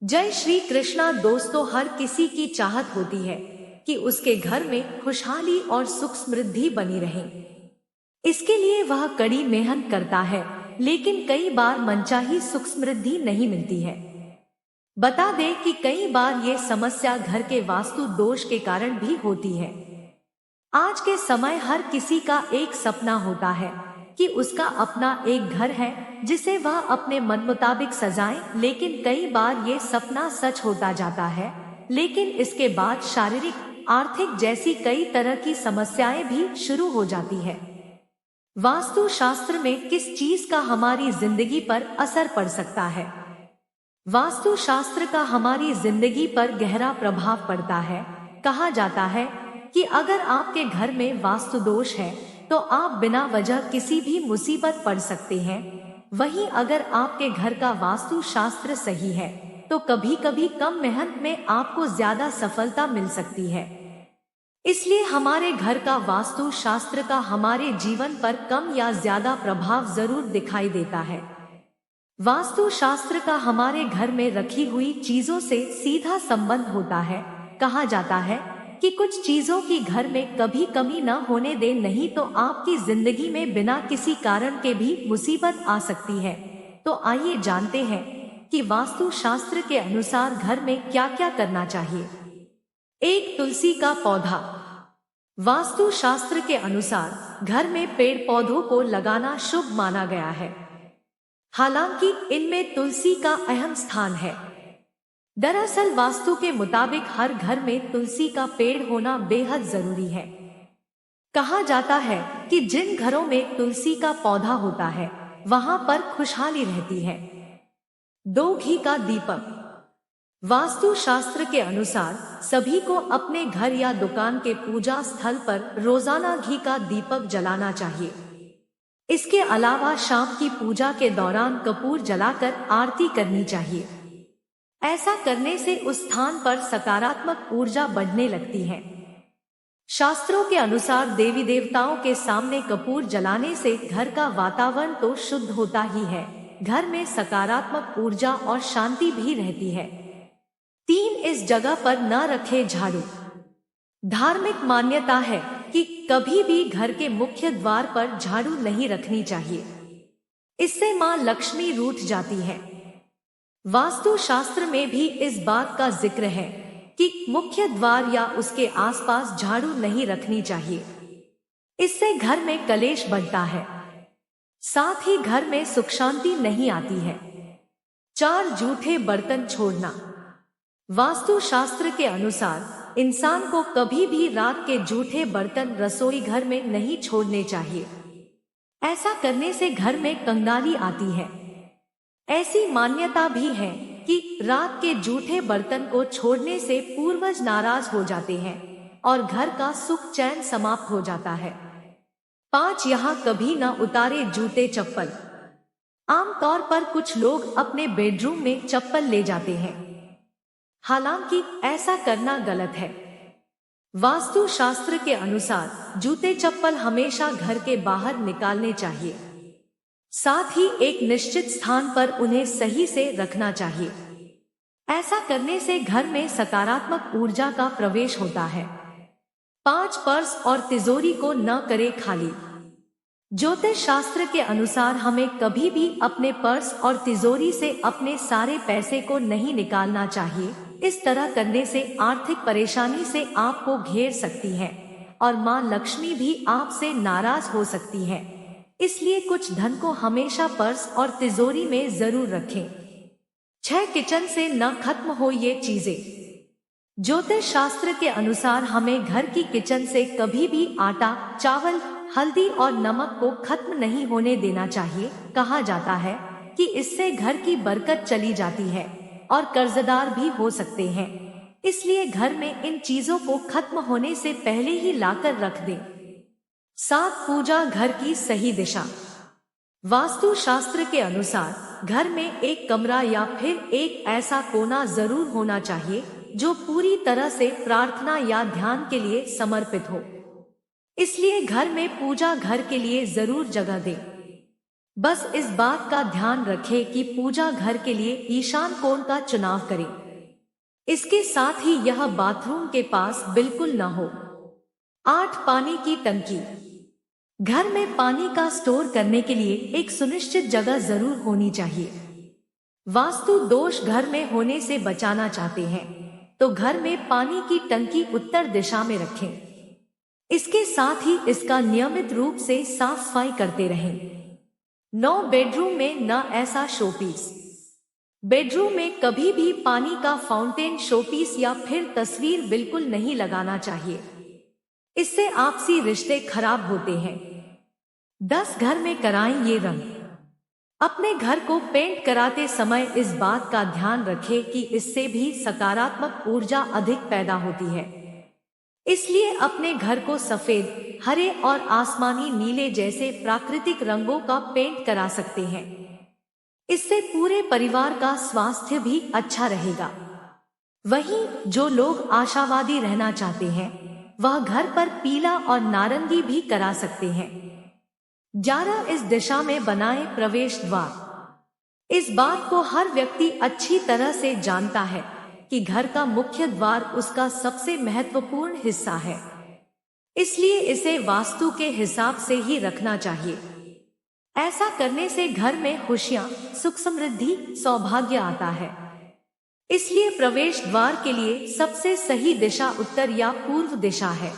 जय श्री कृष्णा दोस्तों, हर किसी की चाहत होती है कि उसके घर में खुशहाली और सुख समृद्धि बनी रहे। इसके लिए वह कड़ी मेहनत करता है, लेकिन कई बार मनचाही सुख समृद्धि नहीं मिलती है। बता दें कि कई बार ये समस्या घर के वास्तु दोष के कारण भी होती है। आज के समय हर किसी का एक सपना होता है कि उसका अपना एक घर है जिसे वह अपने मन मुताबिक सजाए, लेकिन कई बार ये सपना सच होता जाता है, लेकिन इसके बाद शारीरिक, आर्थिक जैसी कई तरह की समस्याएं भी शुरू हो जाती है। वास्तु शास्त्र में किस चीज का हमारी जिंदगी पर असर पड़ सकता है? वास्तु शास्त्र का हमारी जिंदगी पर गहरा प्रभाव पड़ता है। कहा जाता है कि अगर आपके घर में वास्तु दोष है तो आप बिना वजह किसी भी मुसीबत पड़ सकते हैं। वहीं अगर आपके घर का वास्तु शास्त्र सही है तो कभी कभी कम मेहनत में आपको ज्यादा सफलता मिल सकती है। इसलिए हमारे घर का वास्तु शास्त्र का हमारे जीवन पर कम या ज्यादा प्रभाव जरूर दिखाई देता है। वास्तु शास्त्र का हमारे घर में रखी हुई चीजों से सीधा संबंध होता है। कहा जाता है कि कुछ चीजों की घर में कभी कमी न होने दे, नहीं तो आपकी जिंदगी में बिना किसी कारण के भी मुसीबत आ सकती है। तो आइए जानते हैं कि वास्तु शास्त्र के अनुसार घर में क्या क्या करना चाहिए। एक, तुलसी का पौधा। वास्तु शास्त्र के अनुसार घर में पेड़ पौधों को लगाना शुभ माना गया है। हालांकि इनमें तुलसी का अहम स्थान है। दरअसल वास्तु के मुताबिक हर घर में तुलसी का पेड़ होना बेहद जरूरी है। कहा जाता है कि जिन घरों में तुलसी का पौधा होता है वहां पर खुशहाली रहती है। दो, घी का दीपक। वास्तु शास्त्र के अनुसार सभी को अपने घर या दुकान के पूजा स्थल पर रोजाना घी का दीपक जलाना चाहिए। इसके अलावा शाम की पूजा के दौरान कपूर जलाकर आरती करनी चाहिए। ऐसा करने से उस स्थान पर सकारात्मक ऊर्जा बढ़ने लगती है। शास्त्रों के अनुसार देवी देवताओं के सामने कपूर जलाने से घर का वातावरण तो शुद्ध होता ही है, घर में सकारात्मक ऊर्जा और शांति भी रहती है। 3, इस जगह पर न रखे झाड़ू। धार्मिक मान्यता है कि कभी भी घर के मुख्य द्वार पर झाड़ू नहीं रखनी चाहिए, इससे मां लक्ष्मी रूठ जाती है। वास्तु शास्त्र में भी इस बात का जिक्र है कि मुख्य द्वार या उसके आसपास झाड़ू नहीं रखनी चाहिए, इससे घर में कलेश बढ़ता है, साथ ही घर में सुख शांति नहीं आती है। 4, जूठे बर्तन छोड़ना। वास्तु शास्त्र के अनुसार इंसान को कभी भी रात के जूठे बर्तन रसोई घर में नहीं छोड़ने चाहिए। ऐसा करने से घर में कंगाली आती है। ऐसी मान्यता भी है कि रात के जूठे बर्तन को छोड़ने से पूर्वज नाराज हो जाते हैं और घर का सुख चैन समाप्त हो जाता है। 5, यहाँ कभी न उतारे जूते चप्पल। आमतौर पर कुछ लोग अपने बेडरूम में चप्पल ले जाते हैं, हालांकि ऐसा करना गलत है। वास्तु शास्त्र के अनुसार जूते चप्पल हमेशा घर के बाहर निकालने चाहिए, साथ ही एक निश्चित स्थान पर उन्हें सही से रखना चाहिए। ऐसा करने से घर में सकारात्मक ऊर्जा का प्रवेश होता है। 5, पर्स और तिजोरी को न करे खाली। ज्योतिष शास्त्र के अनुसार हमें कभी भी अपने पर्स और तिजोरी से अपने सारे पैसे को नहीं निकालना चाहिए। इस तरह करने से आर्थिक परेशानी से आपको घेर सकती है और मां लक्ष्मी भी आपसे नाराज हो सकती है। इसलिए कुछ धन को हमेशा पर्स और तिजोरी में जरूर रखें। 6, किचन से न खत्म हो ये चीजें। ज्योतिष शास्त्र के अनुसार हमें घर की किचन से कभी भी आटा, चावल, हल्दी और नमक को खत्म नहीं होने देना चाहिए। कहा जाता है कि इससे घर की बरकत चली जाती है और कर्जदार भी हो सकते हैं। इसलिए घर में इन चीजों को खत्म होने से पहले ही लाकर रख दें। 7, पूजा घर की सही दिशा। वास्तु शास्त्र के अनुसार घर में एक कमरा या फिर एक ऐसा कोना जरूर होना चाहिए जो पूरी तरह से प्रार्थना या ध्यान के लिए समर्पित हो। इसलिए घर में पूजा घर के लिए जरूर जगह दें। बस इस बात का ध्यान रखें कि पूजा घर के लिए ईशान कोण का चुनाव करें। इसके साथ ही यह बाथरूम के पास बिल्कुल न हो। 8 पानी की टंकी। घर में पानी का स्टोर करने के लिए एक सुनिश्चित जगह जरूर होनी चाहिए। वास्तु दोष घर में होने से बचाना चाहते हैं तो घर में पानी की टंकी उत्तर दिशा में रखें। इसके साथ ही इसका नियमित रूप से साफ सफाई करते रहें। 9 बेडरूम में न ऐसा शोपीस। बेडरूम में कभी भी पानी का फाउंटेन, शोपीस या फिर तस्वीर बिल्कुल नहीं लगाना चाहिए। इससे आपसी रिश्ते खराब होते हैं। 10 घर में कराएं ये रंग। अपने घर को पेंट कराते समय इस बात का ध्यान रखें कि इससे भी सकारात्मक ऊर्जा अधिक पैदा होती है। इसलिए अपने घर को सफेद, हरे और आसमानी नीले जैसे प्राकृतिक रंगों का पेंट करा सकते हैं। इससे पूरे परिवार का स्वास्थ्य भी अच्छा रहेगा। वहीं जो लोग आशावादी रहना चाहते हैं वह घर पर पीला और नारंगी भी करा सकते हैं। 11 इस दिशा में बनाएं प्रवेश द्वार। इस बात को हर व्यक्ति अच्छी तरह से जानता है कि घर का मुख्य द्वार उसका सबसे महत्वपूर्ण हिस्सा है। इसलिए इसे वास्तु के हिसाब से ही रखना चाहिए। ऐसा करने से घर में खुशियां, सुख, समृद्धि, सौभाग्य आता है। इसलिए प्रवेश द्वार के लिए सबसे सही दिशा उत्तर या पूर्व दिशा है।